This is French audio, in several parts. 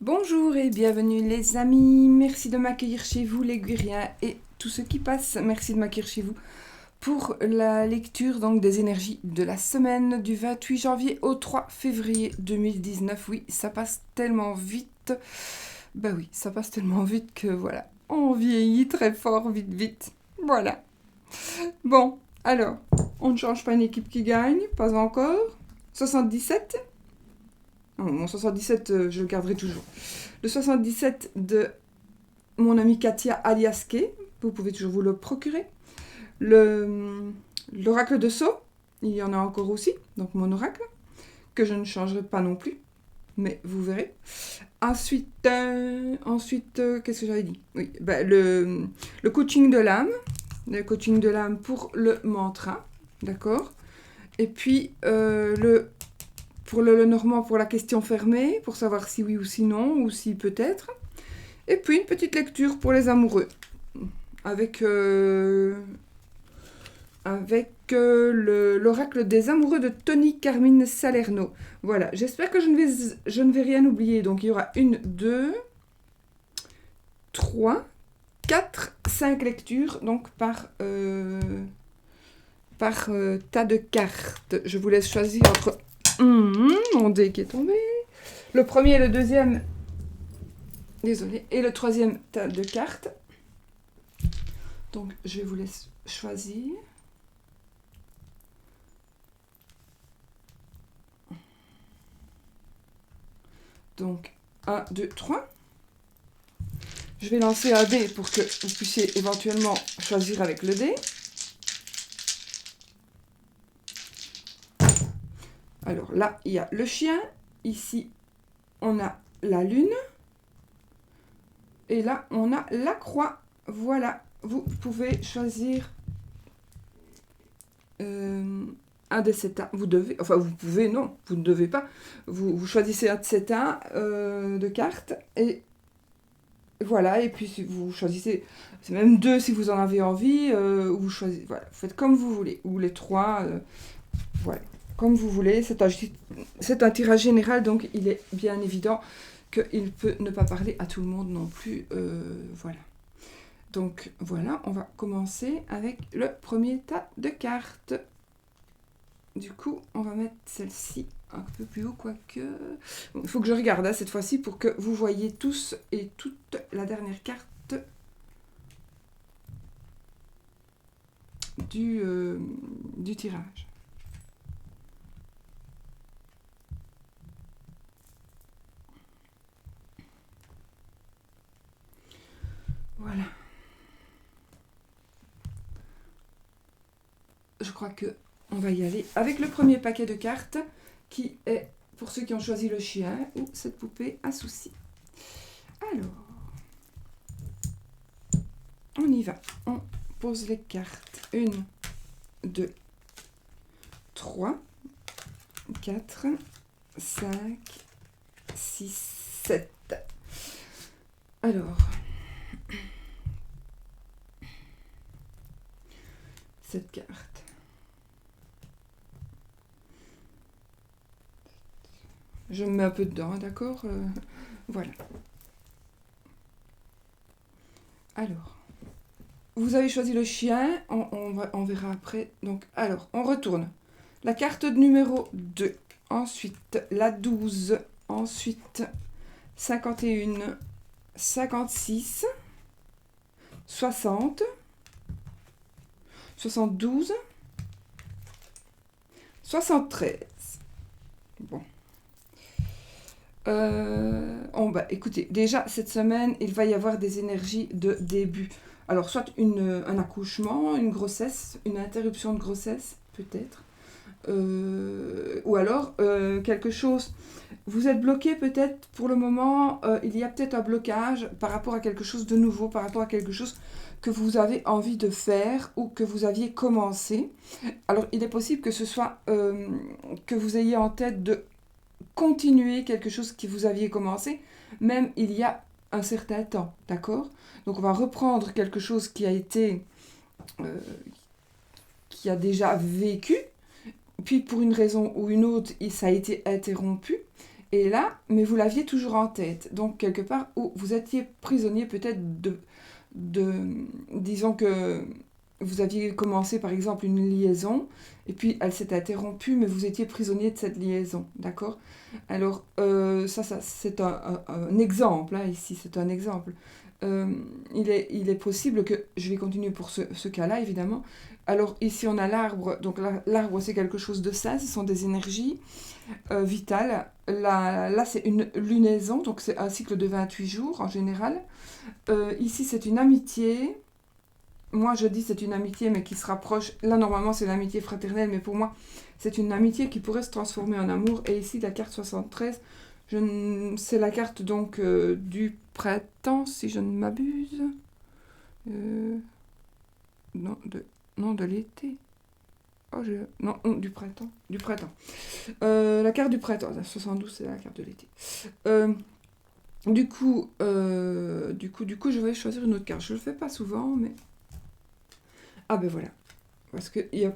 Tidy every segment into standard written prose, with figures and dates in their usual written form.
Bonjour et bienvenue les amis, merci de m'accueillir chez vous les Guériens et tous ceux qui passent, merci de m'accueillir chez vous pour la lecture donc des énergies de la semaine du 28 janvier au 3 février 2019. Oui, ça passe tellement vite, bah oui, ça passe tellement vite que voilà, on vieillit très fort, vite, voilà. Bon, alors, on ne change pas une équipe qui gagne, pas encore. 77. Non, mon 77, je le garderai toujours. Le 77 de mon amie Katia alias Kay, vous pouvez toujours vous le procurer. L'oracle de Sceaux, il y en a encore aussi, donc mon oracle, que je ne changerai pas non plus, mais vous verrez. Ensuite, qu'est-ce que j'avais dit? Oui, le coaching de l'âme, pour le mantra, d'accord. Et puis pour le normand pour la question fermée, pour savoir si oui ou si non, ou si peut-être. Et puis une petite lecture pour les amoureux, avec l'oracle des amoureux de Tony Carmine Salerno. Voilà, j'espère que je ne vais rien oublier. Donc il y aura 1, 2, 3, 4, 5 lectures, donc par tas de cartes. Je vous laisse choisir entre... mon dé qui est tombé. Le premier et le deuxième... Désolée. Et le troisième tas de cartes. Donc, je vous laisse choisir. Donc, 1, 2, 3. Je vais lancer un dé pour que vous puissiez éventuellement choisir avec le dé. Alors là, il y a le chien. Ici, on a la lune. Et là, on a la croix. Voilà, vous pouvez choisir un de ces tas. Vous devez, enfin vous pouvez, non, vous ne devez pas. Vous choisissez un de ces tas de cartes et voilà. Et puis si vous choisissez, c'est même 2 si vous en avez envie. Vous choisissez, voilà, vous faites comme vous voulez. Ou les 3, voilà, comme vous voulez. C'est un tirage général, donc il est bien évident qu'il peut ne pas parler à tout le monde non plus. Voilà. Donc voilà, on va commencer avec le premier tas de cartes. Du coup, on va mettre celle-ci un peu plus haut, quoique... Bon, il faut que je regarde cette fois-ci pour que vous voyez tous et toute la dernière carte du tirage. Voilà. Je crois que on va y aller avec le premier paquet de cartes qui est pour ceux qui ont choisi le chien ou cette poupée à souci. Alors, on y va. On pose les cartes. 1, 2, 3, 4, 5, 6, 7. Alors, cette carte. Je me mets un peu dedans, d'accord, voilà. Alors, vous avez choisi le chien, on verra après. Donc, alors, on retourne. La carte numéro 2, ensuite la 12, ensuite 51, 56, 60, 72, 73. Bon. Écoutez, déjà cette semaine, il va y avoir des énergies de début. Alors, soit un accouchement, une grossesse, une interruption de grossesse, peut-être. Ou alors quelque chose. Vous êtes bloqué peut-être pour le moment. Il y a peut-être un blocage par rapport à quelque chose de nouveau, par rapport à quelque chose que vous avez envie de faire ou que vous aviez commencé. Alors, il est possible que ce soit que vous ayez en tête de continuer quelque chose que vous aviez commencé, même il y a un certain temps, d'accord? Donc on va reprendre quelque chose qui a été, qui a déjà vécu, puis pour une raison ou une autre, ça a été interrompu, Et là, mais vous l'aviez toujours en tête. Donc, quelque part, où vous étiez prisonnier peut-être disons que vous aviez commencé par exemple une liaison, et puis elle s'est interrompue, mais vous étiez prisonnier de cette liaison, d'accord? Alors, ça c'est un exemple, hein, ici, c'est un exemple. Euh, il est possible que, je vais continuer pour ce cas-là, évidemment. Alors, ici, on a l'arbre. Donc, l'arbre, c'est quelque chose de sain, ce sont des énergies vitales. Là, c'est une lunaison, donc c'est un cycle de 28 jours en général. Ici, c'est une amitié. Moi, je dis c'est une amitié, mais qui se rapproche. Là, normalement, c'est l'amitié fraternelle, mais pour moi, c'est une amitié qui pourrait se transformer en amour. Et ici, la carte 73, c'est la carte donc du printemps, si je ne m'abuse. Euh, non, de l'été. Oh, non, du printemps. Du printemps. La carte du printemps, la 72, c'est la carte de l'été. Du coup, je vais choisir une autre carte. Je le fais pas souvent, mais... Ah ben voilà. Parce que il y a...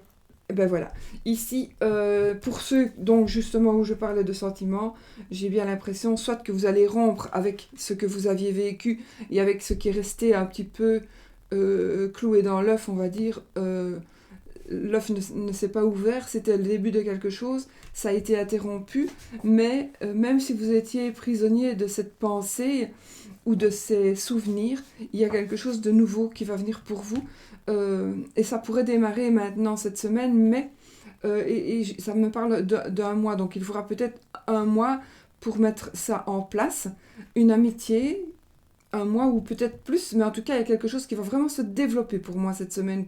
Ben voilà. Ici, pour ceux donc justement où je parlais de sentiments, j'ai bien l'impression soit que vous allez rompre avec ce que vous aviez vécu et avec ce qui est resté un petit peu cloué dans l'œuf, on va dire. L'œuf ne s'est pas ouvert, c'était le début de quelque chose, ça a été interrompu, mais même si vous étiez prisonnier de cette pensée ou de ces souvenirs, il y a quelque chose de nouveau qui va venir pour vous. Et ça pourrait démarrer maintenant cette semaine, mais ça me parle d'un mois, donc il faudra peut-être un mois pour mettre ça en place, une amitié, un mois ou peut-être plus, mais en tout cas il y a quelque chose qui va vraiment se développer pour moi cette semaine,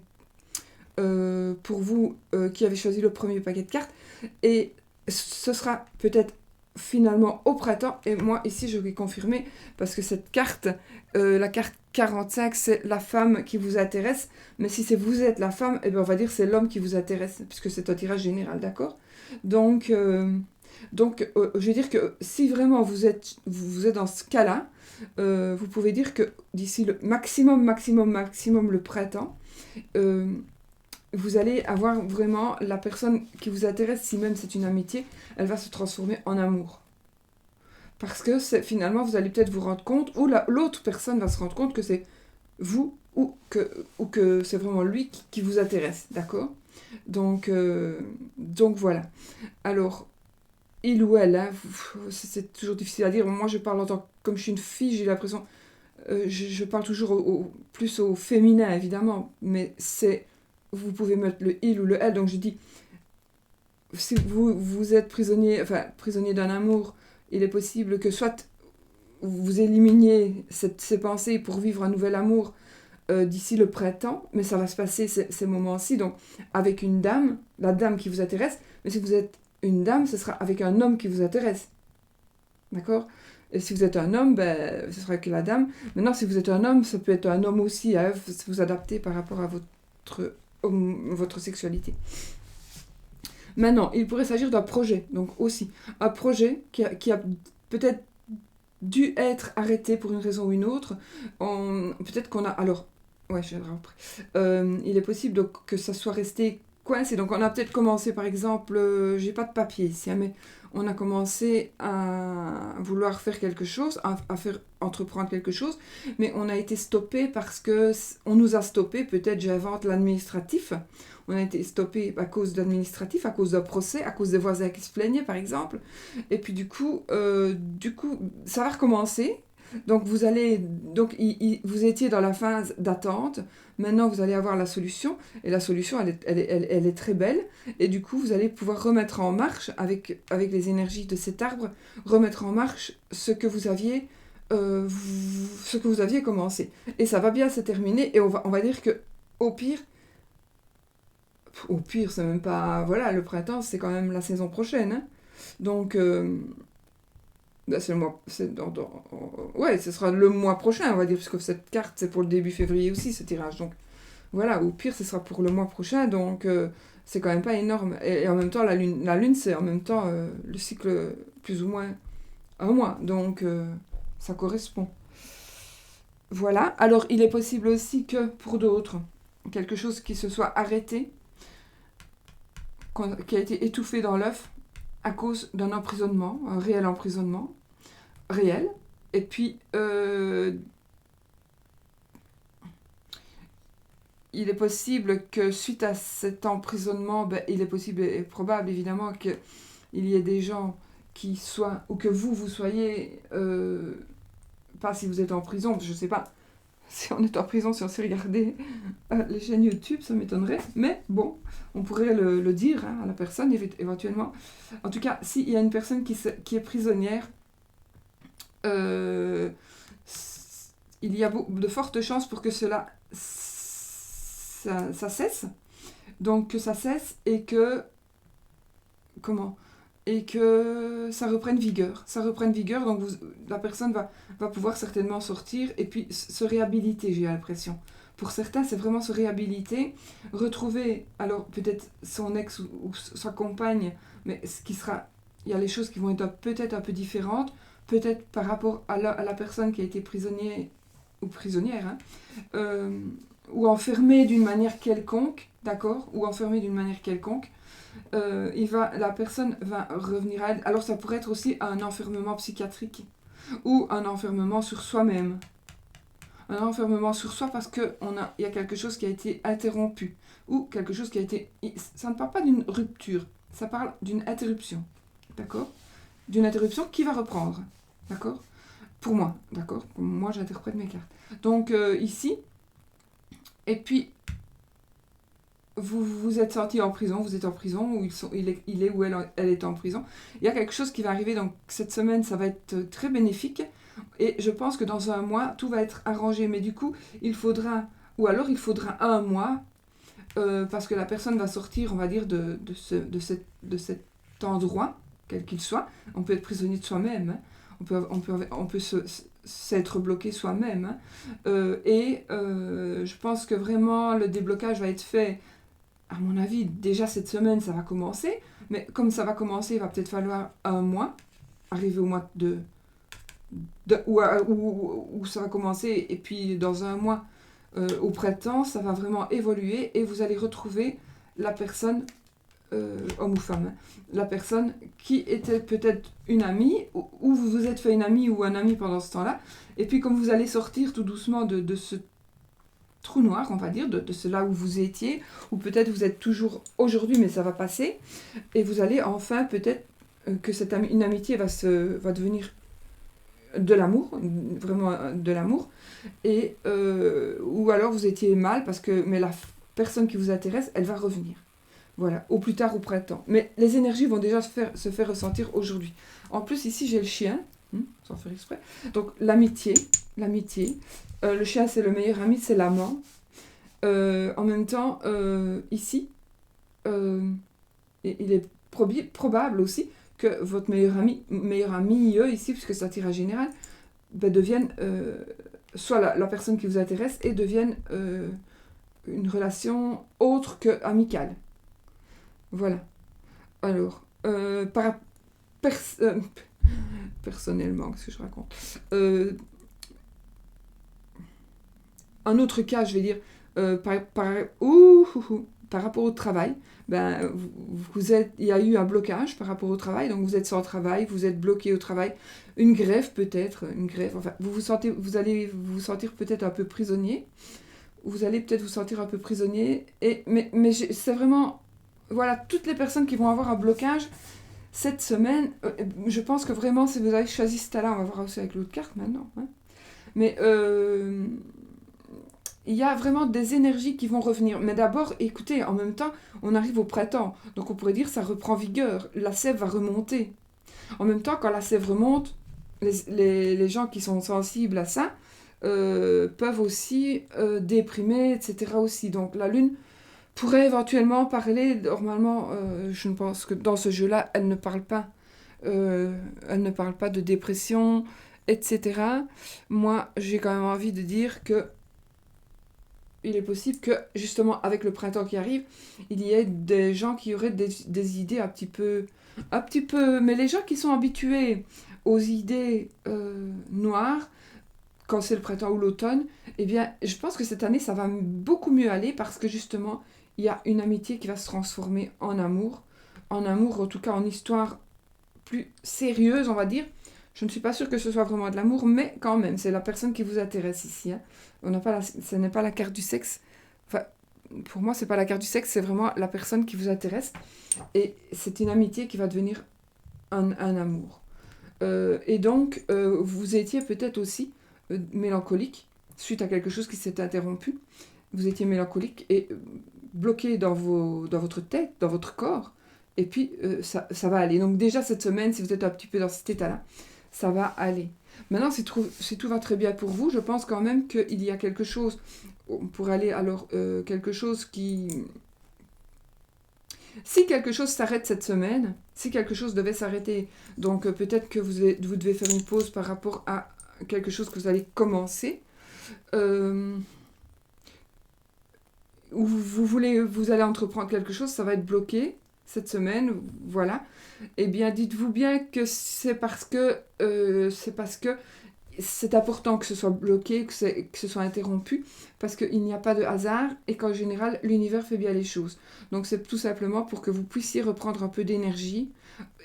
pour vous qui avez choisi le premier paquet de cartes, et ce sera peut-être finalement au printemps, et moi ici je vais confirmer, parce que cette carte, la carte 45, c'est la femme qui vous intéresse, mais si c'est vous êtes la femme, eh bien on va dire c'est l'homme qui vous intéresse, puisque c'est un tirage général, d'accord? Donc, je vais dire que si vraiment vous êtes dans ce cas-là, vous pouvez dire que d'ici le maximum le printemps, euh, vous allez avoir vraiment la personne qui vous intéresse, si même c'est une amitié, elle va se transformer en amour. Parce que finalement, vous allez peut-être vous rendre compte, ou l'autre personne va se rendre compte que c'est vous, ou que c'est vraiment lui qui vous intéresse, d'accord? Donc voilà. Alors, il ou elle, hein, c'est toujours difficile à dire. Moi, je parle en tant que, comme je suis une fille, j'ai l'impression, je parle toujours plus au féminin, évidemment, mais vous pouvez mettre le il ou le elle, donc je dis, si vous êtes prisonnier d'un amour, il est possible que soit vous éliminiez ces pensées pour vivre un nouvel amour d'ici le printemps, mais ça va se passer ces moments-ci, donc avec une dame, la dame qui vous intéresse, mais si vous êtes une dame, ce sera avec un homme qui vous intéresse. D'accord? Et si vous êtes un homme, ben, ce sera avec la dame. Maintenant, si vous êtes un homme, ça peut être un homme aussi, hein, vous adapter par rapport à votre sexualité. Maintenant, il pourrait s'agir d'un projet, donc aussi. Un projet qui a peut-être dû être arrêté pour une raison ou une autre. Peut-être qu'on a... Alors, ouais, je viendrai après. Il est possible donc, que ça soit resté coincé. Donc, on a peut-être commencé, par exemple, j'ai pas de papier ici, hein, mais on a commencé à vouloir faire quelque chose, à faire entreprendre quelque chose, mais on a été stoppé parce que on nous a stoppé. Peut-être j'invente l'administratif. On a été stoppé à cause d'administratif, à cause d'un procès, à cause des voisins qui se plaignaient, par exemple. Et puis du coup, ça va recommencer. Donc vous étiez dans la phase d'attente. Maintenant, vous allez avoir la solution. Et la solution, elle est très belle. Et du coup, vous allez pouvoir remettre en marche, avec les énergies de cet arbre, remettre en marche ce que vous aviez commencé. Et ça va bien se terminer. Et on va dire que au pire, c'est même pas... Voilà, le printemps, c'est quand même la saison prochaine. Hein. Donc, c'est le mois... ouais, ce sera le mois prochain, on va dire, puisque cette carte, c'est pour le début février aussi, ce tirage. Donc, voilà, au pire, ce sera pour le mois prochain. Donc, c'est quand même pas énorme. Et en même temps, la lune c'est en même temps le cycle plus ou moins un mois. Donc, ça correspond. Voilà. Alors, il est possible aussi que, pour d'autres, quelque chose qui se soit arrêté, qui a été étouffé dans l'œuf, à cause d'un emprisonnement, un réel emprisonnement, réel. Et puis, il est possible que suite à cet emprisonnement, il est possible et probable évidemment qu'il y ait des gens qui soient, ou que vous soyez, pas si vous êtes en prison, je ne sais pas si on est en prison, si on sait regarder les chaînes YouTube, ça m'étonnerait, mais bon, on pourrait le dire à la personne éventuellement. En tout cas, s'il y a une personne qui est prisonnière, euh, il y a de fortes chances pour que ça cesse. Donc que ça cesse et que... Comment ? Et que ça reprenne vigueur. Ça reprenne vigueur, donc la personne va pouvoir certainement sortir et puis se réhabiliter, j'ai l'impression. Pour certains, c'est vraiment se réhabiliter, retrouver, alors peut-être son ex ou sa compagne, mais ce qui sera... Il y a les choses qui vont être peut-être un peu différentes, peut-être par rapport à la personne qui a été prisonnier ou prisonnière, hein, ou enfermée d'une manière quelconque, d'accord, ou enfermée d'une manière quelconque, la personne va revenir à elle. Alors ça pourrait être aussi un enfermement psychiatrique ou un enfermement sur soi-même. Un enfermement sur soi parce qu'il y a quelque chose qui a été interrompu ou quelque chose qui a été... Ça ne parle pas d'une rupture, ça parle d'une interruption. D'accord ? D'une interruption qui va reprendre. D'accord ? Pour moi, d'accord ? Moi, j'interprète mes cartes. Donc ici, et puis vous êtes sorti en prison, vous êtes en prison, ou il est ou elle est en prison. Il y a quelque chose qui va arriver, donc cette semaine, ça va être très bénéfique. Et je pense que dans un mois, tout va être arrangé. Mais du coup, il faudra un mois, parce que la personne va sortir, on va dire, de cet endroit, quel qu'il soit. On peut être prisonnier de soi-même, hein. On peut s'être bloqué soi-même, hein. Je pense que vraiment, le déblocage va être fait, à mon avis, déjà cette semaine, ça va commencer. Mais comme ça va commencer, il va peut-être falloir un mois, arriver au mois où ça va commencer, et puis dans un mois, au printemps, ça va vraiment évoluer, et vous allez retrouver la personne, homme ou femme, hein, la personne qui était peut-être une amie, ou vous vous êtes fait une amie ou un ami pendant ce temps-là, et puis comme vous allez sortir tout doucement de ce trou noir, on va dire, de cela où vous étiez, ou peut-être vous êtes toujours aujourd'hui, mais ça va passer, et vous allez enfin peut-être que une amitié va devenir de l'amour, vraiment de l'amour, et ou alors vous étiez mal mais la personne qui vous intéresse, elle va revenir. Voilà, au plus tard au printemps. Mais les énergies vont déjà se faire ressentir aujourd'hui. En plus, ici, j'ai le chien, sans faire exprès. Donc, l'amitié. Le chien, c'est le meilleur ami, c'est l'amant. En même temps, ici, il est probable aussi que votre meilleur ami, ici, puisque c'est un tirage général, devienne soit la personne qui vous intéresse et devienne une relation autre que amicale. Voilà. Alors, personnellement, qu'est-ce que je raconte, un autre cas, je vais dire, par rapport au travail, il y a eu un blocage par rapport au travail, donc vous êtes sans travail, vous êtes bloqué au travail, une grève peut-être, enfin, vous allez vous sentir peut-être un peu prisonnier, mais c'est vraiment, voilà, toutes les personnes qui vont avoir un blocage cette semaine, je pense que vraiment, si vous avez choisi ce tas-là, on va voir aussi avec l'autre carte maintenant, hein, mais il y a vraiment des énergies qui vont revenir. Mais d'abord, écoutez, en même temps, on arrive au printemps. Donc on pourrait dire que ça reprend vigueur. La sève va remonter. En même temps, quand la sève remonte, les gens qui sont sensibles à ça peuvent aussi déprimer, etc. aussi. Donc la lune pourrait éventuellement parler. Normalement, je pense que dans ce jeu-là, elle ne parle pas. Elle ne parle pas de dépression, etc. Moi, j'ai quand même envie de dire que il est possible que, justement, avec le printemps qui arrive, il y ait des gens qui auraient des idées un petit peu... Mais les gens qui sont habitués aux idées noires, quand c'est le printemps ou l'automne, eh bien, je pense que cette année, ça va beaucoup mieux aller parce que, justement, il y a une amitié qui va se transformer en amour, en tout cas en histoire plus sérieuse, on va dire. Je ne suis pas sûre que ce soit vraiment de l'amour, mais quand même, c'est la personne qui vous intéresse ici. Hein. Ce n'est pas la carte du sexe. Enfin, pour moi, c'est pas la carte du sexe, c'est vraiment la personne qui vous intéresse. Et c'est une amitié qui va devenir un amour. Et donc, vous étiez peut-être aussi mélancolique, suite à quelque chose qui s'est interrompu. Vous étiez mélancolique et bloqué dans votre tête, dans votre corps. Et puis, ça va aller. Donc déjà, cette semaine, si vous êtes un petit peu dans cet état-là, ça va aller. Maintenant, si tout va très bien pour vous, je pense quand même qu'il y a quelque chose, pour aller alors, quelque chose qui... Si quelque chose s'arrête cette semaine, si quelque chose devait s'arrêter, donc peut-être que vous devez faire une pause par rapport à quelque chose que vous allez commencer, ou vous allez entreprendre quelque chose, ça va être bloqué cette semaine, voilà. Eh bien, dites-vous bien que c'est parce que c'est important que ce soit bloqué, que ce soit interrompu, parce qu'il n'y a pas de hasard et qu'en général, l'univers fait bien les choses. Donc c'est tout simplement pour que vous puissiez reprendre un peu d'énergie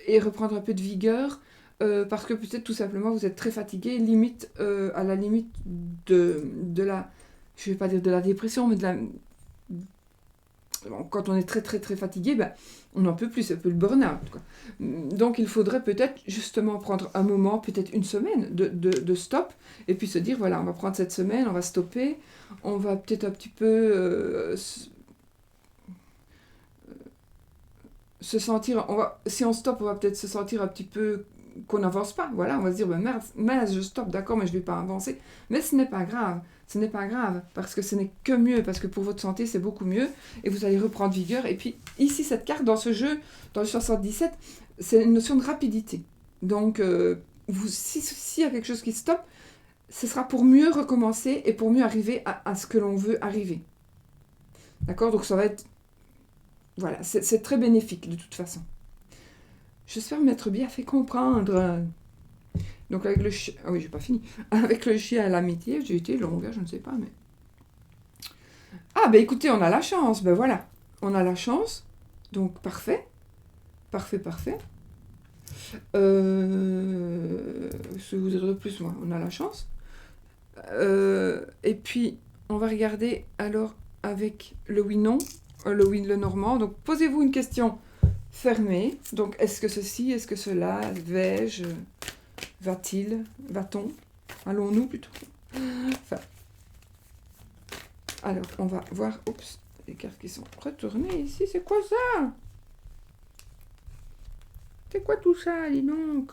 et reprendre un peu de vigueur, parce que peut-être tout simplement vous êtes très fatigué, limite, à la limite de la, je vais pas dire de la dépression, mais de la... Quand on est très très très fatigué, ben, on n'en peut plus, c'est un peu le burn-out, quoi. Donc il faudrait peut-être justement prendre un moment, peut-être une semaine de stop, et puis se dire, voilà, on va prendre cette semaine, on va stopper, on va peut-être un petit peu se sentir, si on stoppe, on va peut-être se sentir un petit peu qu'on n'avance pas, voilà, on va se dire, ben, mince, je stoppe, d'accord, mais je ne vais pas avancer, mais ce n'est pas grave. Ce n'est pas grave, parce que ce n'est que mieux, parce que pour votre santé, c'est beaucoup mieux, et vous allez reprendre vigueur. Et puis, ici, cette carte, dans ce jeu, dans le 77, c'est une notion de rapidité. Donc, s'il y a quelque chose qui stoppe, ce sera pour mieux recommencer et pour mieux arriver à ce que l'on veut arriver. D'accord? Donc, ça va être... Voilà, c'est très bénéfique, de toute façon. J'espère m'être bien fait comprendre. Donc avec le chien... Ah oui, j'ai pas fini. Avec le chien à l'amitié, j'ai été longue, je ne sais pas, mais... Ah, ben écoutez, on a la chance, ben voilà. On a la chance, donc parfait. Parfait, parfait. Je vous dire de plus, moi, on a la chance. Et puis, on va regarder alors avec le oui-non, le oui, le normand. Donc, posez-vous une question fermée. Donc, est-ce que ceci, est-ce que cela, vais-je... Va-t-il? Va-t-on? Allons-nous plutôt? Enfin. Alors, on va voir... Oups, les cartes qui sont retournées ici. C'est quoi ça? C'est quoi tout ça, dis donc?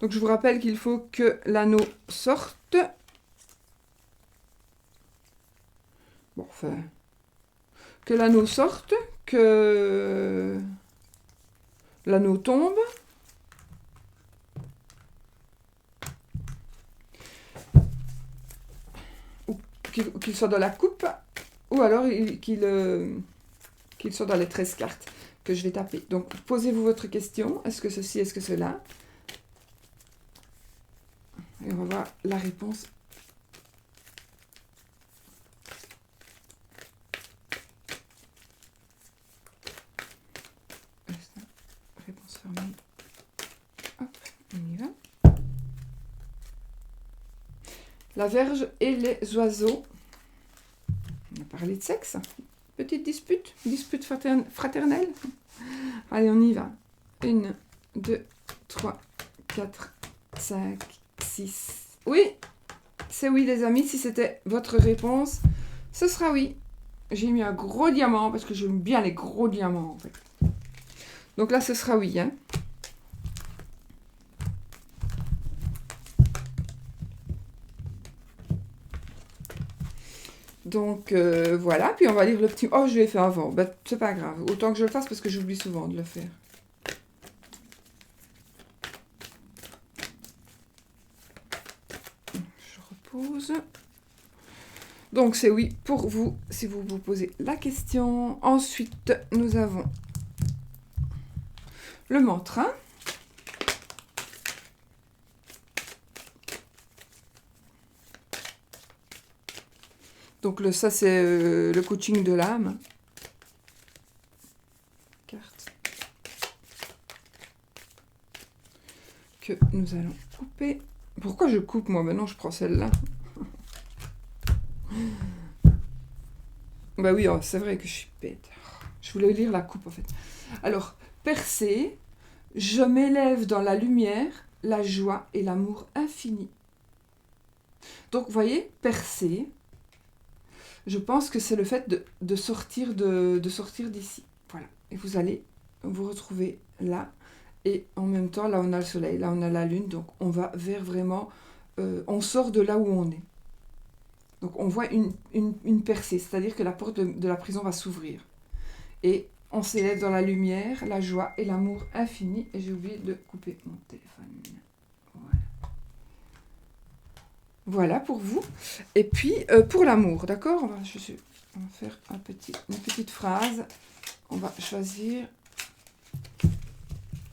Donc, je vous rappelle qu'il faut que l'anneau sorte. Bon, enfin... Que l'anneau sorte, que l'anneau tombe. Ou qu'il soit dans la coupe, ou alors qu'il soit dans les 13 cartes que je vais taper. Donc, posez-vous votre question. Est-ce que ceci, est-ce que cela? Et on va voir la réponse. Réponse fermée. Hop, on y va. La Vierge et les oiseaux. On a parlé de sexe. Petite dispute fraternelle. Allez, on y va. 1, 2, 3, 4, 5, 6. Oui, c'est oui, les amis. Si c'était votre réponse, ce sera oui. J'ai mis un gros diamant parce que j'aime bien les gros diamants, en fait. Donc là, ce sera oui, hein. Donc voilà, puis on va lire le petit... Oh, je l'ai fait avant. Ben, c'est pas grave. Autant que je le fasse parce que j'oublie souvent de le faire. Je repose. Donc c'est oui pour vous, si vous vous posez la question. Ensuite, nous avons le mantra. Donc ça, c'est le coaching de l'âme. Carte. Que nous allons couper. Pourquoi je coupe, moi? Maintenant, je prends celle-là. Bah oui, oh, c'est vrai que je suis bête. Je voulais lire la coupe, en fait. Alors, percer, je m'élève dans la lumière, la joie et l'amour infini. Donc, vous voyez, percer, je pense que c'est le fait de sortir d'ici. Voilà. Et vous allez vous retrouver là. Et en même temps, là, on a le soleil, là, on a la lune. Donc, on va vers vraiment... on sort de là où on est. Donc, on voit une percée. C'est-à-dire que la porte de la prison va s'ouvrir. Et on s'élève dans la lumière, la joie et l'amour infini. Et j'ai oublié de couper mon téléphone. Voilà. Voilà pour vous. Et puis, pour l'amour, d'accord? On va faire une petite phrase. On va choisir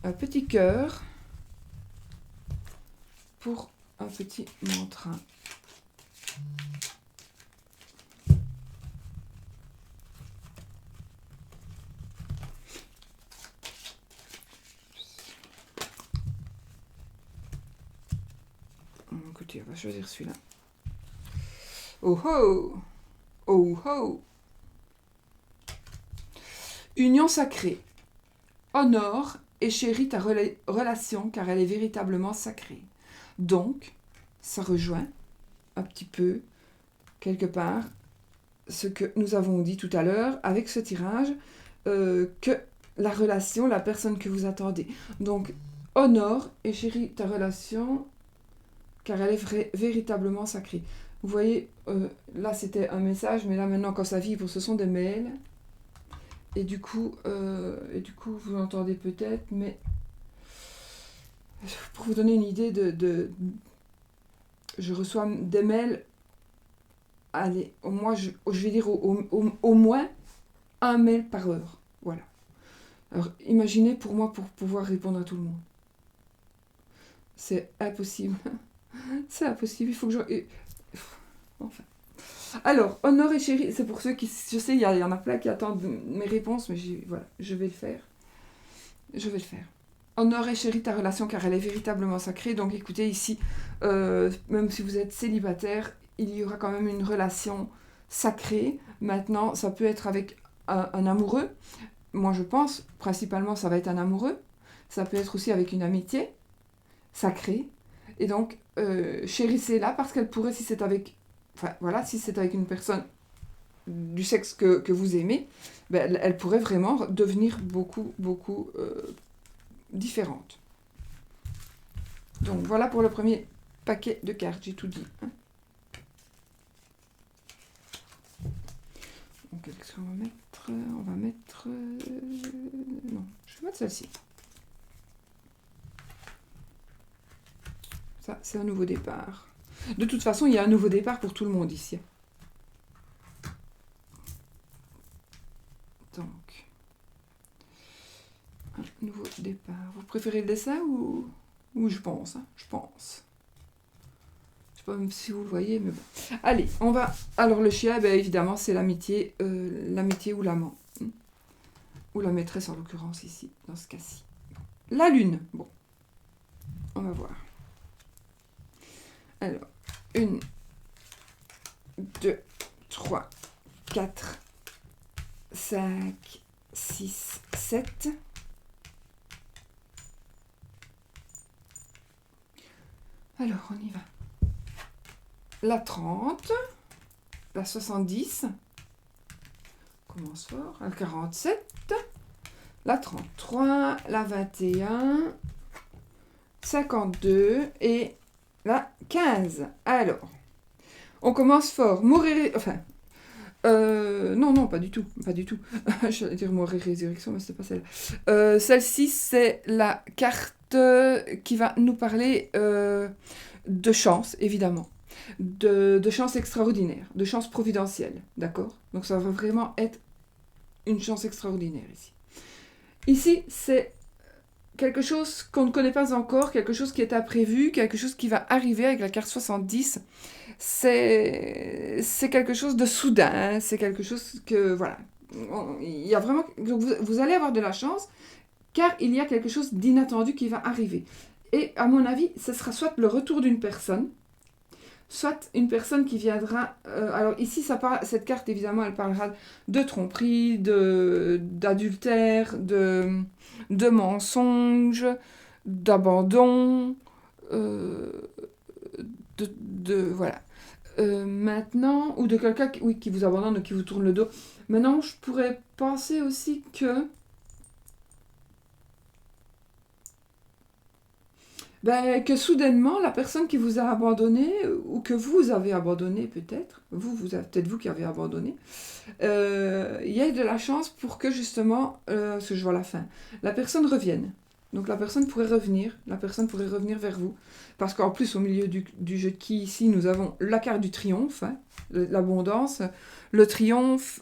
un petit cœur pour un petit mantra. Écoutez, on va choisir celui-là. Oh ho! Oh ho! Union sacrée. Honore et chéris ta relation car elle est véritablement sacrée. Donc, ça rejoint un petit peu, quelque part, ce que nous avons dit tout à l'heure avec ce tirage, que la relation, la personne que vous attendez. Donc, honore et chéris ta relation car elle est véritablement sacrée. Vous voyez, là c'était un message, mais là maintenant quand ça vibre, ce sont des mails. Et du coup, vous entendez peut-être, mais pour vous donner une idée je reçois des mails, allez, au moins, je vais dire au moins un mail par heure. Voilà. Alors, imaginez pour moi, pour pouvoir répondre à tout le monde. C'est impossible. C'est impossible, il faut que je... Enfin. Alors, honore et chéri, c'est pour ceux qui... Je sais, il y en a plein qui attendent mes réponses, mais voilà, je vais le faire. Je vais le faire. Honore et chéris ta relation car elle est véritablement sacrée. Donc écoutez, ici, même si vous êtes célibataire, il y aura quand même une relation sacrée. Maintenant, ça peut être avec un amoureux. Moi, je pense, principalement, ça va être un amoureux. Ça peut être aussi avec une amitié sacrée. Et donc, chérissez-la parce qu'elle pourrait, si c'est avec... Enfin, voilà, si c'est avec une personne du sexe que vous aimez, ben, elle pourrait vraiment devenir beaucoup différente. Donc, voilà pour le premier paquet de cartes, j'ai tout dit. Hein. Donc, qu'est-ce qu'on va mettre? On va mettre... non, je vais mettre celle-ci. Ça, c'est un nouveau départ. De toute façon, il y a un nouveau départ pour tout le monde ici. Donc, un nouveau départ. Vous préférez le dessin ou je pense, hein, je pense. Je sais pas même si vous le voyez, mais bon. Allez, on va... Alors, le chien, ben, évidemment, c'est l'amitié ou l'amant. Ou la maîtresse, en l'occurrence, ici, dans ce cas-ci. La lune. Bon, on va voir. Alors, 1, 2, 3, 4, 5, 6, 7. Alors, on y va. La 30, la 70, commence fort, la 47, la 33, la 21, 52 et la 15. Alors, on commence fort. Mourir... Enfin... non, pas du tout. Pas du tout. J'allais dire mort et résurrection, mais c'est pas celle-là. Celle-ci, c'est la carte qui va nous parler de chance, évidemment. De chance extraordinaire, de chance providentielle, d'accord? Donc ça va vraiment être une chance extraordinaire ici. Ici, c'est quelque chose qu'on ne connaît pas encore, quelque chose qui est imprévu, quelque chose qui va arriver avec la carte 70. C'est quelque chose de soudain, hein, c'est quelque chose que, voilà. Il y a vraiment... Donc vous allez avoir de la chance, car il y a quelque chose d'inattendu qui va arriver. Et à mon avis, ce sera soit le retour d'une personne, soit une personne qui viendra... alors ici, cette carte, évidemment, elle parlera de tromperie, d'adultère, de mensonges, d'abandon, euh, voilà. Maintenant, ou de quelqu'un qui, oui, qui vous abandonne ou qui vous tourne le dos. Maintenant, je pourrais penser aussi que soudainement, la personne qui vous a abandonné, ou que vous avez abandonné peut-être, peut-être vous qui avez abandonné, il y ait de la chance pour que justement, parce que je vois la fin, la personne revienne. Donc la personne pourrait revenir vers vous. Parce qu'en plus, au milieu du jeu de qui, ici, nous avons la carte du triomphe, hein, l'abondance. Le triomphe,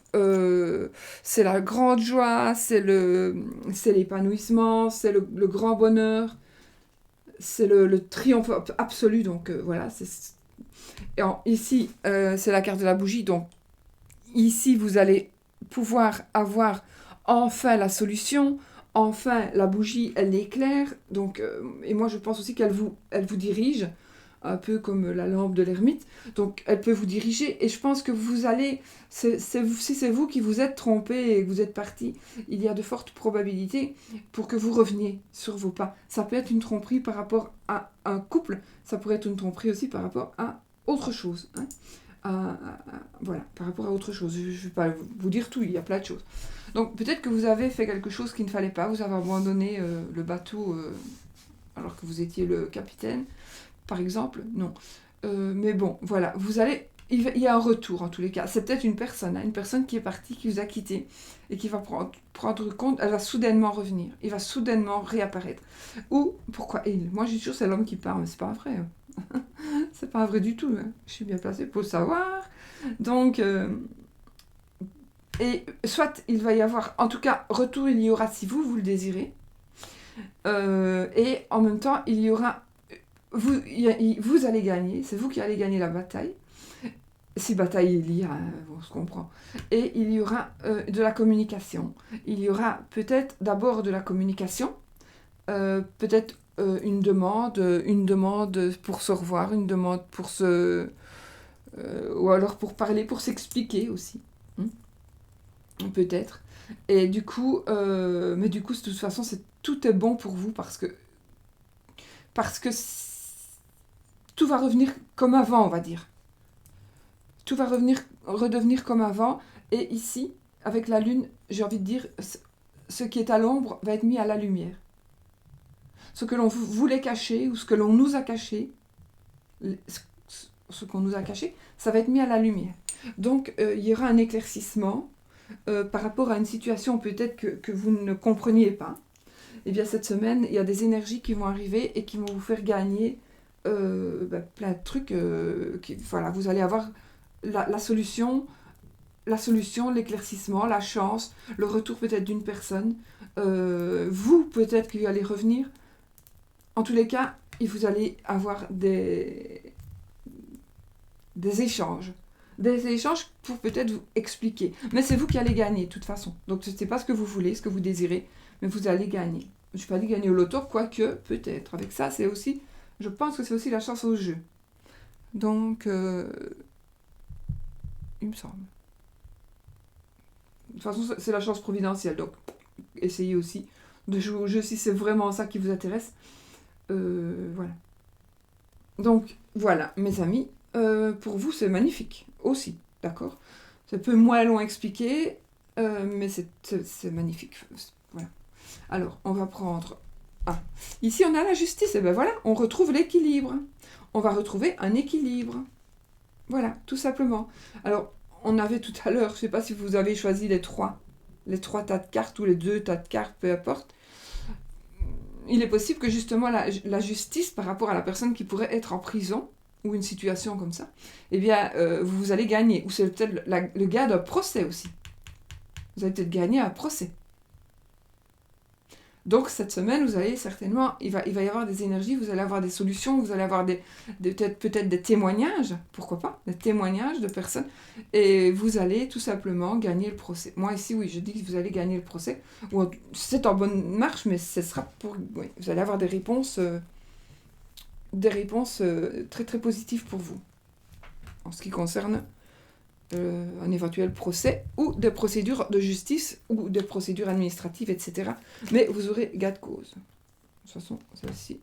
c'est la grande joie, c'est l'épanouissement, c'est le grand bonheur, c'est le triomphe absolu. Donc voilà, ici, c'est la carte de la bougie. Donc ici, vous allez pouvoir avoir enfin la solution. Enfin, la bougie, elle éclaire. Donc, et moi, je pense aussi elle vous dirige, un peu comme la lampe de l'ermite. Donc, elle peut vous diriger. Et je pense que vous allez... si c'est vous qui vous êtes trompé et que vous êtes parti, il y a de fortes probabilités pour que vous reveniez sur vos pas. Ça peut être une tromperie par rapport à un couple. Ça pourrait être une tromperie aussi par rapport à autre chose. Hein. Voilà, par rapport à autre chose. Je ne vais pas vous dire tout, il y a plein de choses. Donc peut-être que vous avez fait quelque chose qu'il ne fallait pas, vous avez abandonné le bateau alors que vous étiez le capitaine, par exemple, non. Mais bon, voilà, il y a un retour en tous les cas. C'est peut-être une personne qui est partie, qui vous a quitté et qui va prendre compte, elle va soudainement revenir, il va soudainement réapparaître. Ou, pourquoi il? Moi je suis sûre c'est l'homme qui part, mais c'est pas vrai. C'est pas vrai du tout, hein. Je suis bien placée pour le savoir. Donc, et soit il va y avoir, en tout cas, retour il y aura si vous le désirez. Et en même temps, il y aura, vous allez gagner, c'est vous qui allez gagner la bataille. Si bataille il y a, on se comprend. Et il y aura de la communication. Il y aura peut-être d'abord de la communication, peut-être une demande pour se revoir, une demande pour ou alors pour parler, pour s'expliquer aussi. Peut-être. Et du coup, mais du coup, de toute façon, tout est bon pour vous parce que tout va revenir comme avant, on va dire. Tout va redevenir comme avant. Et ici, avec la lune, j'ai envie de dire, ce qui est à l'ombre va être mis à la lumière. Ce que l'on voulait cacher ou ce que l'on nous a caché, ce qu'on nous a caché, ça va être mis à la lumière. Donc, il y aura un éclaircissement par rapport à une situation peut-être que vous ne compreniez pas. Et bien cette semaine, il y a des énergies qui vont arriver et qui vont vous faire gagner plein de trucs. Voilà, vous allez avoir la solution, l'éclaircissement, la chance, le retour peut-être d'une personne. Vous, peut-être que vous allez revenir. En tous les cas, vous allez avoir des échanges. Des échanges pour peut-être vous expliquer. Mais c'est vous qui allez gagner, de toute façon. Donc, ce n'est pas ce que vous voulez, ce que vous désirez, mais vous allez gagner. Je ne vais pas dire gagner au loto, quoique, peut-être. Avec ça, c'est aussi... Je pense que c'est aussi la chance au jeu. Donc, il me semble. De toute façon, c'est la chance providentielle. Donc, essayez aussi de jouer au jeu si c'est vraiment ça qui vous intéresse. Voilà. Donc, voilà, mes amis. Pour vous, c'est magnifique aussi, d'accord? C'est un peu moins long à expliquer, mais c'est magnifique. Voilà. Alors, on va prendre... Ah, ici on a la justice, et ben voilà, on retrouve l'équilibre. On va retrouver un équilibre. Voilà, tout simplement. Alors, on avait tout à l'heure, je ne sais pas si vous avez choisi les trois tas de cartes ou les 2 tas de cartes, peu importe. Il est possible que justement la justice par rapport à la personne qui pourrait être en prison, ou une situation comme ça, eh bien, vous allez gagner. Ou c'est peut-être le gars d'un procès aussi. Vous allez peut-être gagner un procès. Donc cette semaine, vous allez certainement, il va y avoir des énergies, vous allez avoir des solutions, vous allez avoir peut-être des témoignages, pourquoi pas, des témoignages de personnes, et vous allez tout simplement gagner le procès. Moi ici, oui, je dis que vous allez gagner le procès, ou c'est en bonne marche, mais ce sera pour, oui, vous allez avoir des réponses très très positives pour vous, en ce qui concerne un éventuel procès ou des procédures de justice ou des procédures administratives, etc. Mais vous aurez gain de cause. De toute façon, celle-ci,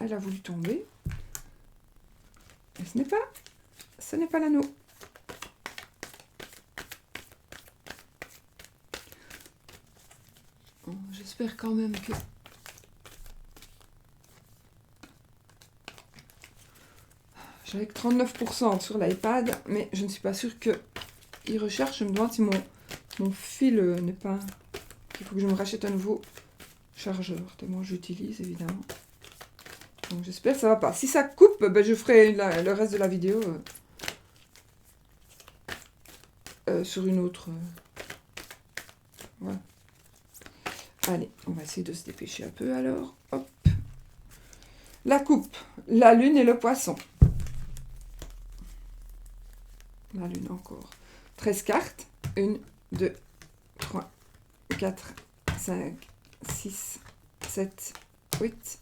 elle a voulu tomber. Et ce n'est pas l'anneau. Bon, j'espère quand même que... J'avais que 39% sur l'iPad, mais je ne suis pas sûre qu'il recherche. Je me demande si mon fil n'est pas... Il faut que je me rachète un nouveau chargeur, tellement j'utilise, évidemment. Donc j'espère que ça va pas. Si ça coupe, ben, je ferai le reste de la vidéo sur une autre... voilà. Allez, on va essayer de se dépêcher un peu alors. Hop. La coupe, la lune et le poisson. La lune encore. 13 cartes. 1, 2, 3, 4, 5, 6, 7, 8,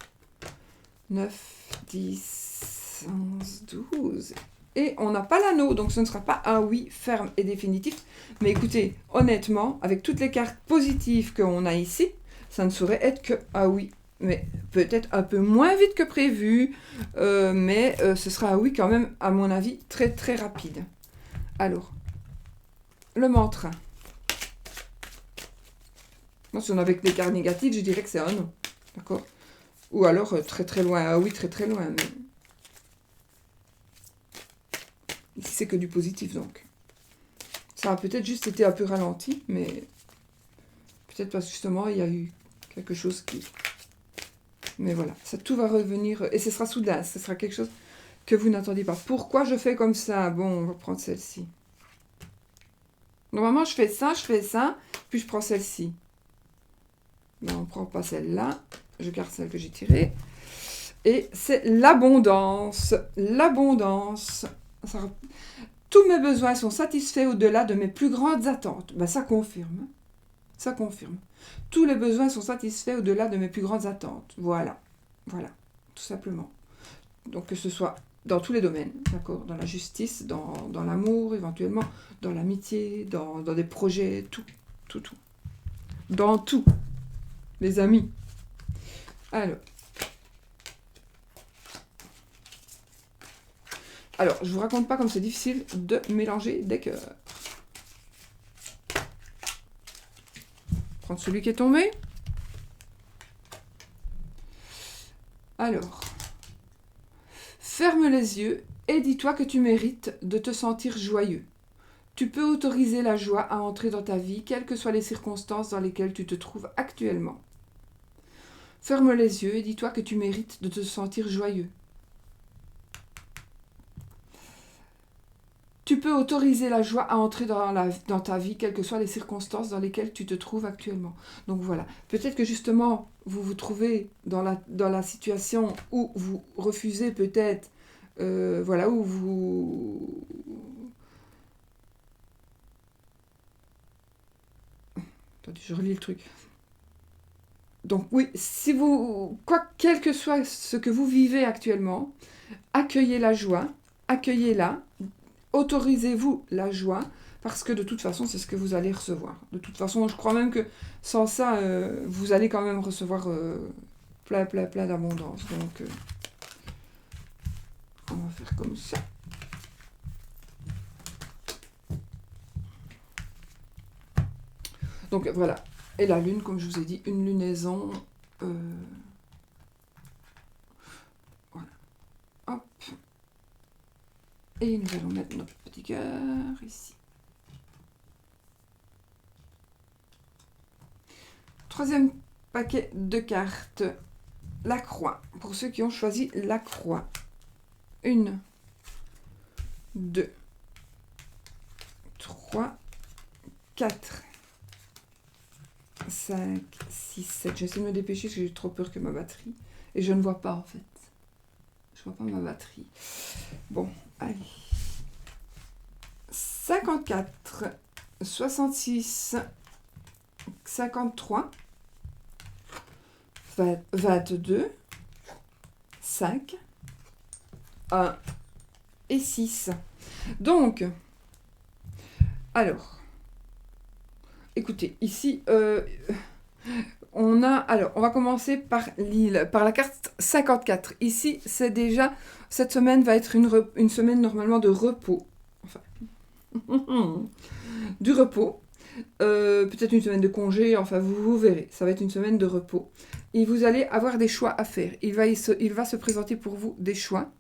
9, 10, 11, 12. Et on n'a pas l'anneau, donc ce ne sera pas un oui ferme et définitif. Mais écoutez, honnêtement, avec toutes les cartes positives qu'on a ici, ça ne saurait être que un oui. Mais peut-être un peu moins vite que prévu, mais ce sera un oui quand même, à mon avis, très très rapide. Alors, le mantra. Moi, si on avait que des cartes négatives, je dirais que c'est un non. D'accord? Ou alors très très loin. Ah oui, très très loin. Mais... ici, c'est que du positif, donc. Ça a peut-être juste été un peu ralenti, mais... peut-être parce que justement, il y a eu quelque chose qui... mais voilà, ça tout va revenir. Et ce sera soudain, ce sera quelque chose que vous n'attendiez pas. Pourquoi je fais comme ça? Bon, on va prendre celle-ci. Normalement, je fais ça, puis je prends celle-ci. Ben, on ne prend pas celle-là. Je garde celle que j'ai tirée. Et c'est l'abondance. L'abondance. Tous mes besoins sont satisfaits au-delà de mes plus grandes attentes. Ben, ça confirme. Ça confirme. Tous les besoins sont satisfaits au-delà de mes plus grandes attentes. Voilà. Voilà. Tout simplement. Donc que ce soit dans tous les domaines, d'accord, dans la justice, dans l'amour éventuellement, dans l'amitié, dans des projets, tout. Dans tout, les amis. Alors, je vous raconte pas comme c'est difficile de mélanger des cœurs. Prendre celui qui est tombé. Alors, ferme les yeux et dis-toi que tu mérites de te sentir joyeux. Tu peux autoriser la joie à entrer dans ta vie, quelles que soient les circonstances dans lesquelles tu te trouves actuellement. Ferme les yeux et dis-toi que tu mérites de te sentir joyeux. Tu peux autoriser la joie à entrer dans ta vie, quelles que soient les circonstances dans lesquelles tu te trouves actuellement. Donc voilà, peut-être que justement, vous vous trouvez dans la situation où vous refusez peut-être, voilà, où vous... attendez, je relis le truc. Donc oui, si vous, quel que soit ce que vous vivez actuellement, accueillez la joie, accueillez-la, autorisez-vous la joie, parce que de toute façon, c'est ce que vous allez recevoir. De toute façon, je crois même que sans ça, vous allez quand même recevoir plein d'abondance. Donc, on va faire comme ça. Donc voilà. Et la lune, comme je vous ai dit, une lunaison. Voilà. Hop. Et nous allons mettre notre petit cœur ici. Troisième paquet de cartes. La croix. Pour ceux qui ont choisi la croix. 1, 2, 3, 4, 5, 6, 7. J'essaie de me dépêcher parce que j'ai trop peur que ma batterie... Et je ne vois pas, en fait. Je vois pas ma batterie. Bon, allez. 54, 66, 53, 22, 5, 1 et 6. Donc, alors, écoutez, ici, on va commencer par l'île, par la carte 54. Ici, c'est déjà, cette semaine va être une semaine normalement de repos. Enfin, du repos. Peut-être une semaine de congé, enfin vous verrez, ça va être une semaine de repos. Et vous allez avoir des choix à faire. Il va se présenter pour vous des choix.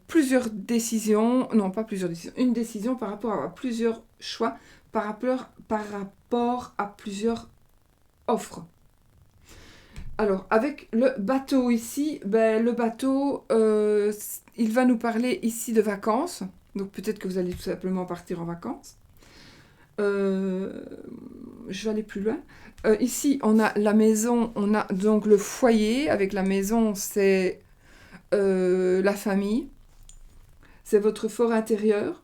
Plusieurs décisions, non pas plusieurs décisions, une décision par rapport à plusieurs choix, par rapport à plusieurs offres. Alors, avec le bateau ici, le bateau, il va nous parler ici de vacances. Donc peut-être que vous allez tout simplement partir en vacances. Je vais aller plus loin. Ici, on a la maison, on a donc le foyer. Avec la maison, c'est la famille. C'est votre fort intérieur.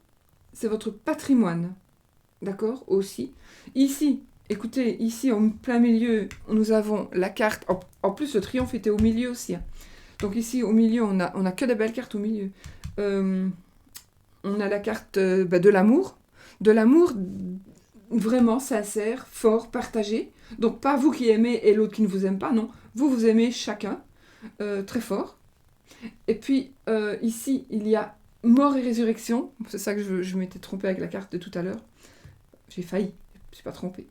C'est votre patrimoine. D'accord? Aussi. Ici, écoutez, ici, en plein milieu, nous avons la carte. En plus, le triomphe était au milieu aussi. Hein. Donc ici, au milieu, on a que des belles cartes au milieu. On a la carte de l'amour. De l'amour vraiment sincère, fort, partagé. Donc pas vous qui aimez et l'autre qui ne vous aime pas, non. Vous aimez chacun, très fort. Et puis ici, il y a mort et résurrection. C'est ça que je m'étais trompée avec la carte de tout à l'heure. J'ai failli, je ne suis pas trompée.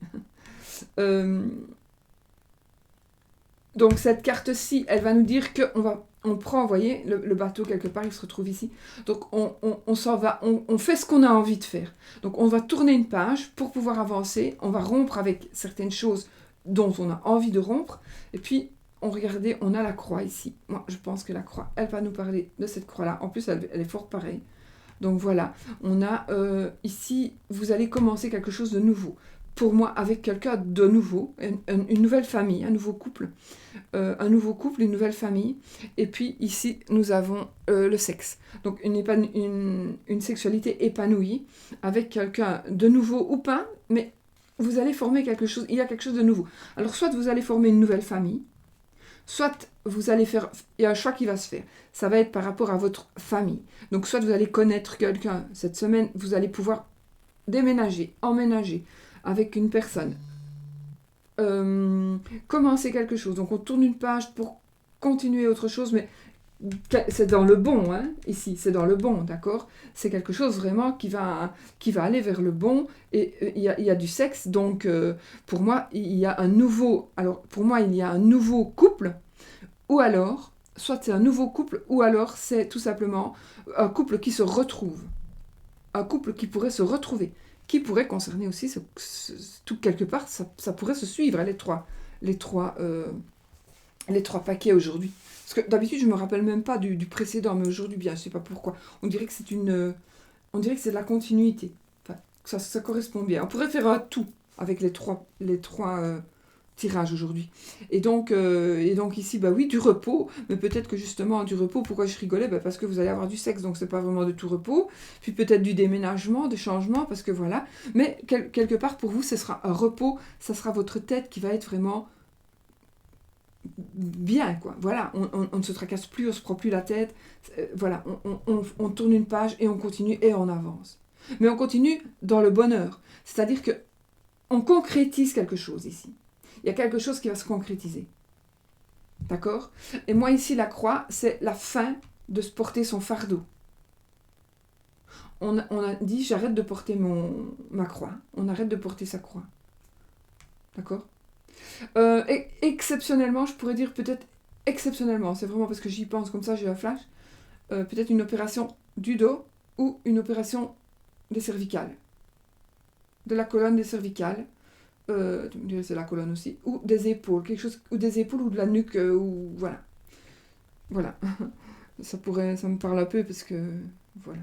Donc cette carte-ci, elle va nous dire qu'on prend, vous voyez, le bateau quelque part, il se retrouve ici. Donc on s'en va, on fait ce qu'on a envie de faire. Donc on va tourner une page pour pouvoir avancer, on va rompre avec certaines choses dont on a envie de rompre. Et puis, regardez, on a la croix ici. Moi, je pense que la croix, elle va nous parler de cette croix-là. En plus, elle est fort pareille. Donc voilà, on a ici, vous allez commencer quelque chose de nouveau. Pour moi, avec quelqu'un de nouveau, une nouvelle famille, un nouveau couple, une nouvelle famille. Et puis ici, nous avons le sexe. Donc une sexualité épanouie avec quelqu'un de nouveau ou pas, mais vous allez former quelque chose, il y a quelque chose de nouveau. Alors soit vous allez former une nouvelle famille, soit vous allez faire, il y a un choix qui va se faire. Ça va être par rapport à votre famille. Donc soit vous allez connaître quelqu'un cette semaine, vous allez pouvoir déménager, emménager avec une personne. Commencer quelque chose. Donc on tourne une page pour continuer autre chose, mais c'est dans le bon, hein, ici, c'est dans le bon, d'accord? C'est quelque chose vraiment qui va aller vers le bon, et il y a du sexe, donc pour moi, il y a un nouveau couple, ou alors, soit c'est un nouveau couple, ou alors c'est tout simplement un couple qui se retrouve, un couple qui pourrait se retrouver, qui pourrait concerner aussi, tout quelque part, ça pourrait se suivre, les trois paquets aujourd'hui. Parce que d'habitude, je ne me rappelle même pas du précédent, mais aujourd'hui, bien, je ne sais pas pourquoi. On dirait que c'est de la continuité. Enfin, ça correspond bien. On pourrait faire un tout avec les trois tirages aujourd'hui. Et donc ici, oui, du repos. Mais peut-être que justement, du repos, pourquoi je rigolais? Parce que vous allez avoir du sexe, donc c'est pas vraiment de tout repos. Puis peut-être du déménagement, des changements, parce que voilà. Mais quelque part, pour vous, ce sera un repos. Ça sera votre tête qui va être vraiment bien, quoi. Voilà, on ne se tracasse plus, on se prend plus la tête. Voilà, on tourne une page et on continue et on avance. Mais on continue dans le bonheur. C'est-à-dire que on concrétise quelque chose ici. Il y a quelque chose qui va se concrétiser. D'accord? Et moi ici, la croix, c'est la fin de se porter son fardeau. On a dit, j'arrête de porter ma croix. On arrête de porter sa croix. D'accord? Exceptionnellement, je pourrais dire peut-être exceptionnellement, c'est vraiment parce que j'y pense comme ça, j'ai un flash, peut-être une opération du dos ou une opération des cervicales, de la colonne des cervicales, c'est la colonne aussi, ou des épaules, quelque chose, ou des épaules ou de la nuque, ou voilà. Voilà. Ça me parle un peu parce que, voilà.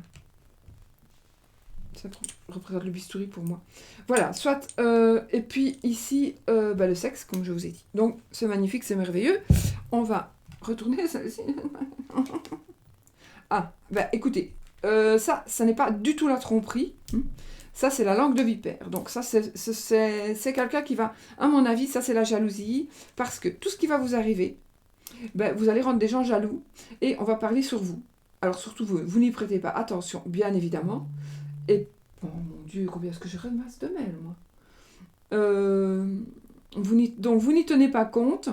Ça représente le bistouri pour moi. Voilà, soit... et puis ici, le sexe, comme je vous ai dit. Donc, c'est magnifique, c'est merveilleux. On va retourner celle-ci. Ah, écoutez, ça n'est pas du tout la tromperie. Ça, c'est la langue de vipère. Donc ça, c'est quelqu'un qui va... À mon avis, ça, c'est la jalousie. Parce que tout ce qui va vous arriver, vous allez rendre des gens jaloux. Et on va parler sur vous. Alors surtout, vous n'y prêtez pas attention, bien évidemment. Et, oh mon Dieu, combien est-ce que je ramasse de mails, moi donc, vous n'y tenez pas compte.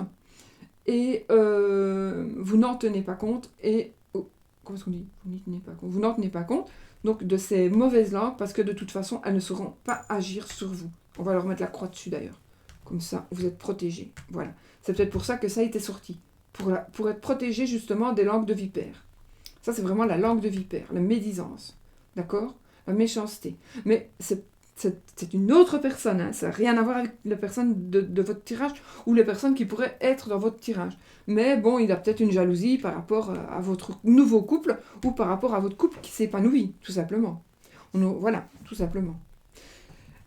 Et vous n'en tenez pas compte. Et... oh, comment est-ce qu'on dit? Vous n'y tenez pas compte. Vous n'en tenez pas compte. Donc, de ces mauvaises langues, parce que de toute façon, elles ne sauront pas agir sur vous. On va leur mettre la croix dessus, d'ailleurs. Comme ça, vous êtes protégés. Voilà. C'est peut-être pour ça que ça a été sorti. Pour être protégé, justement, des langues de vipère. Ça, c'est vraiment la langue de vipère. La médisance. D'accord? La méchanceté. Mais c'est une autre personne, hein. Ça n'a rien à voir avec la personne de votre tirage ou les personnes qui pourraient être dans votre tirage. Mais bon, il a peut-être une jalousie par rapport à votre nouveau couple ou par rapport à votre couple qui s'épanouit, tout simplement. Voilà, tout simplement.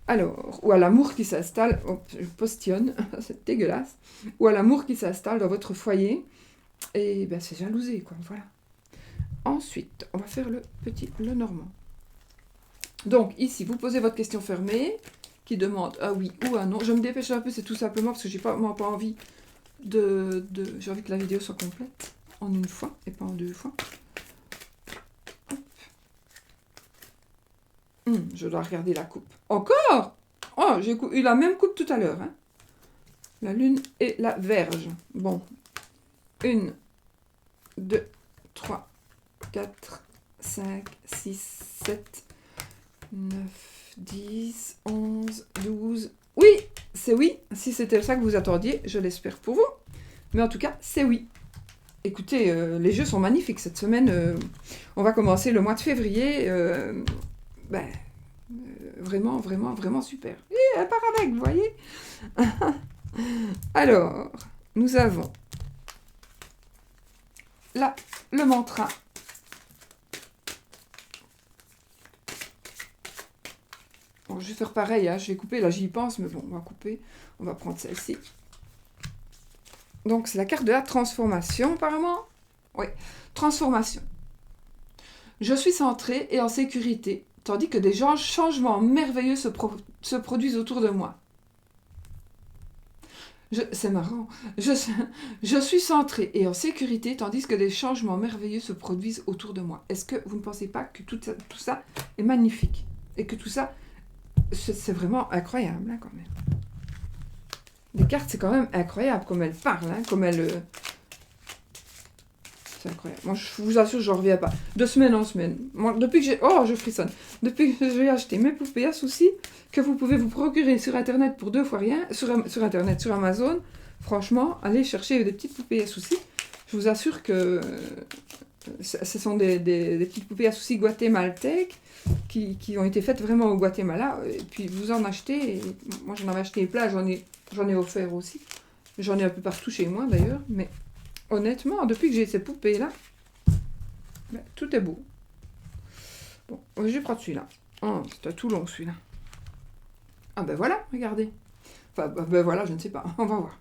Alors, ou à l'amour qui s'installe, je postillonne, c'est dégueulasse, ou à l'amour qui s'installe dans votre foyer, et c'est jalousé, quoi, voilà. Ensuite, on va faire le normand. Donc, ici, vous posez votre question fermée, qui demande un oui ou un non. Je me dépêche un peu, c'est tout simplement parce que j'ai pas envie j'ai envie que la vidéo soit complète en une fois et pas en deux fois. Je dois regarder la coupe. Encore? Oh, j'ai eu la même coupe tout à l'heure. Hein. La lune et la verge. Bon. 1, 2, 3, 4, 5, 6, 7, 9, 10, 11, 12... Oui, c'est oui. Si c'était ça que vous attendiez, je l'espère pour vous. Mais en tout cas, c'est oui. Écoutez, les jeux sont magnifiques. Cette semaine, on va commencer le mois de février. Vraiment, vraiment, vraiment super. Et elle part avec, vous voyez. Alors, nous avons là le mantra. Bon, je vais faire pareil, hein. Je vais couper, là j'y pense, mais bon, on va couper. On va prendre celle-ci. Donc, c'est la carte de la transformation, apparemment. Oui, transformation. Je suis centrée et en sécurité, tandis que des changements merveilleux se produisent autour de moi. C'est marrant. Je suis centrée et en sécurité, tandis que des changements merveilleux se produisent autour de moi. Est-ce que vous ne pensez pas que tout ça est magnifique? Et que tout ça, c'est vraiment incroyable, hein, quand même. Les cartes, c'est quand même incroyable, comme elles parlent, hein, comme elles... C'est incroyable. Moi, je vous assure, je n'en reviens pas. De semaine en semaine. Moi, depuis que j'ai... Oh, je frissonne. Depuis que j'ai acheté mes poupées à soucis, que vous pouvez vous procurer sur Internet pour 2 fois rien, sur Internet, sur Amazon, franchement, allez chercher des petites poupées à soucis. Je vous assure que ce sont des petites poupées à soucis guatémaltèques qui ont été faites vraiment au Guatemala. Et puis, vous en achetez. Et moi, j'en avais acheté plein. J'en ai offert aussi. J'en ai un peu partout chez moi, d'ailleurs. Mais honnêtement, depuis que j'ai ces poupées-là, tout est beau. Bon, je vais prendre celui-là. Oh, c'est tout long, celui-là. Ah voilà, regardez. Enfin, voilà, je ne sais pas. On va voir.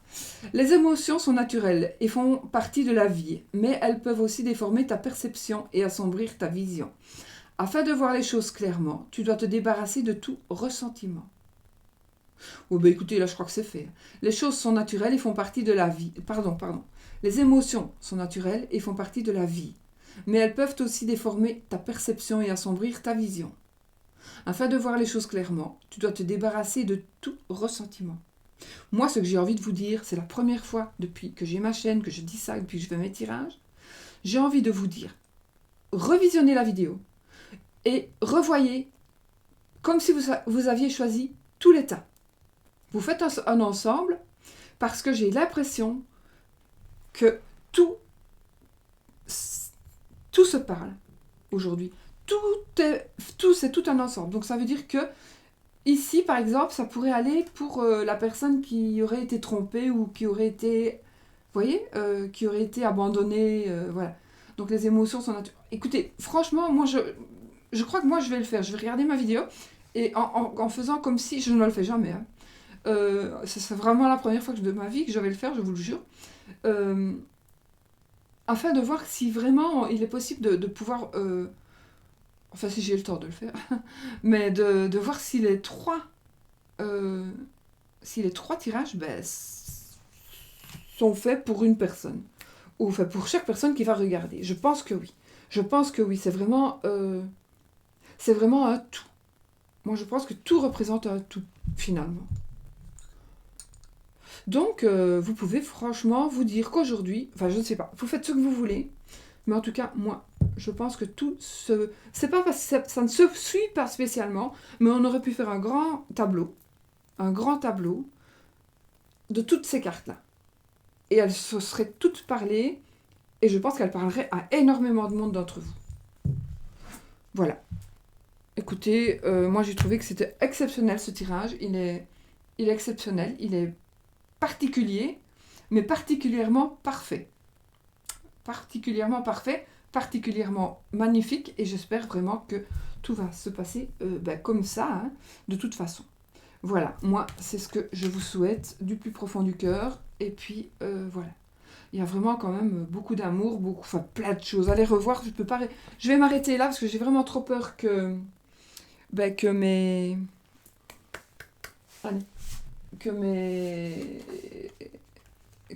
Les émotions sont naturelles et font partie de la vie, mais elles peuvent aussi déformer ta perception et assombrir ta vision. Afin de voir les choses clairement, tu dois te débarrasser de tout ressentiment. Oh écoutez, là je crois que c'est fait. Les choses sont naturelles et font partie de la vie. Pardon. Les émotions sont naturelles et font partie de la vie, mais elles peuvent aussi déformer ta perception et assombrir ta vision. Afin de voir les choses clairement, tu dois te débarrasser de tout ressentiment. Moi, ce que j'ai envie de vous dire, c'est la première fois depuis que j'ai ma chaîne, que je dis ça, depuis que je fais mes tirages, j'ai envie de vous dire, revisionnez la vidéo et revoyez comme si vous aviez choisi tous les tas. Vous faites un ensemble parce que j'ai l'impression que tout se parle aujourd'hui. C'est tout un ensemble. Donc ça veut dire que ici, par exemple, ça pourrait aller pour la personne qui aurait été trompée ou qui aurait été, vous voyez, qui aurait été abandonnée, voilà. Donc les émotions sont naturelles. Écoutez, franchement, moi je crois que moi je vais le faire. Je vais regarder ma vidéo et en faisant comme si je ne le fais jamais. Hein. C'est vraiment la première fois de ma vie que je vais le faire, je vous le jure. Euh, Afin de voir si vraiment il est possible de pouvoir... enfin, si j'ai le temps de le faire. Mais de voir euh, si les trois tirages ben, sont faits pour une personne. Ou enfin, pour chaque personne qui va regarder. Je pense que oui. Je pense que oui. C'est vraiment un tout. Moi, je pense que tout représente un tout, finalement. Donc, vous pouvez franchement vous dire qu'aujourd'hui, enfin, je ne sais pas, vous faites ce que vous voulez, mais en tout cas, moi, je pense que tout se... C'est pas parce que ça ne se suit pas spécialement, mais on aurait pu faire un grand tableau de toutes ces cartes-là. Et elles se seraient toutes parlées, et je pense qu'elles parleraient à énormément de monde d'entre vous. Voilà. Écoutez, moi j'ai trouvé que c'était exceptionnel ce tirage. Il est exceptionnel, il est particulier, mais particulièrement parfait. Particulièrement parfait, particulièrement magnifique, et j'espère vraiment que tout va se passer comme ça, hein, de toute façon. Voilà, moi c'est ce que je vous souhaite du plus profond du cœur, et puis voilà. Il y a vraiment quand même beaucoup d'amour, enfin plein de choses. Allez revoir, je vais m'arrêter là parce que j'ai vraiment trop peur que mes... Allez, que mes...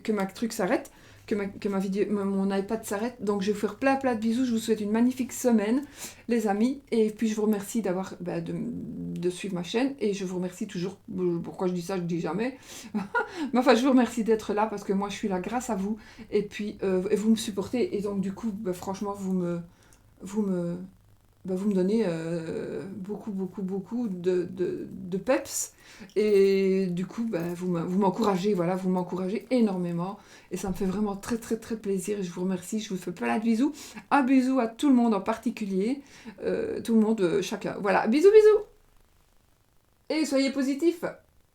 que ma truc s'arrête, que ma vidéo, mon iPad s'arrête. Donc je vais vous faire plein de bisous. Je vous souhaite une magnifique semaine, les amis. Et puis je vous remercie de suivre ma chaîne. Et je vous remercie toujours. Pourquoi je dis ça, je dis jamais. Mais enfin, je vous remercie d'être là parce que moi je suis là grâce à vous. Et puis vous me supportez. Et donc du coup, franchement, vous me donnez beaucoup de peps. Et du coup, vous m'encouragez, voilà, vous m'encouragez énormément. Et ça me fait vraiment très plaisir. Et je vous remercie, je vous fais plein de bisous. Un bisou à tout le monde en particulier. Tout le monde, chacun. Voilà, bisous. Et soyez positifs.